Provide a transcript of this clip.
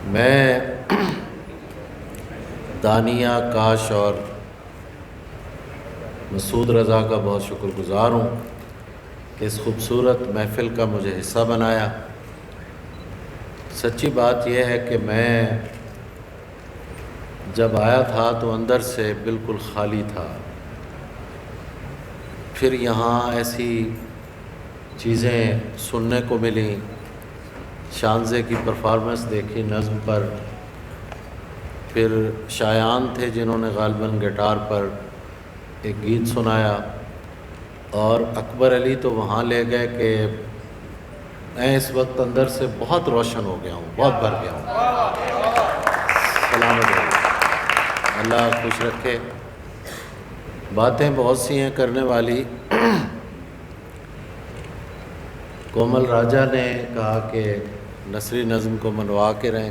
میں دانیہ کاش اور مسعود رضا کا بہت شکر گزار ہوں کہ اس خوبصورت محفل کا مجھے حصہ بنایا۔ سچی بات یہ ہے کہ میں جب آیا تھا تو اندر سے بالکل خالی تھا، پھر یہاں ایسی چیزیں سننے کو ملیں، شانزے کی پرفارمنس دیکھی نظم پر، پھر شایان تھے جنہوں نے غالباً گٹار پر ایک گیت سنایا، اور اکبر علی تو وہاں لے گئے کہ میں اس وقت اندر سے بہت روشن ہو گیا ہوں، بہت بھر گیا ہوں۔ سلامت رہو، اللہ خوش رکھے۔ باتیں بہت سی ہیں کرنے والی۔ کومل راجہ نے کہا کہ نثری نظم کو منوا کے رہیں۔